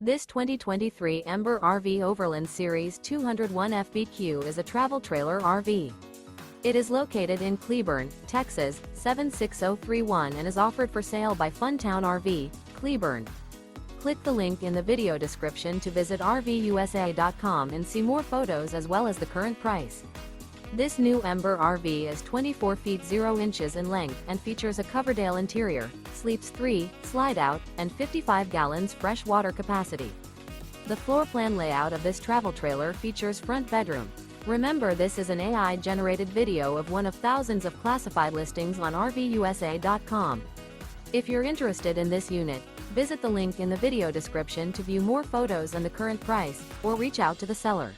This 2023 Ember RV Overland Series 201 FBQ is a travel trailer RV. It is located in Cleburne, Texas, 76031 and is offered for sale by Funtown RV, Cleburne. Click the link in the video description to visit RVUSA.com and see more photos as well as the current price. This new Ember RV is 24 feet 0 inches in length and features a COVERDALE interior, sleeps 3, Slideout, and 55 gallons fresh water capacity. The floor plan layout of this travel trailer features front bedroom. Remember, this is an AI-generated video of one of thousands of classified listings on RVUSA.com. If you're interested in this unit, visit the link in the video description to view more photos and the current price, or reach out to the seller.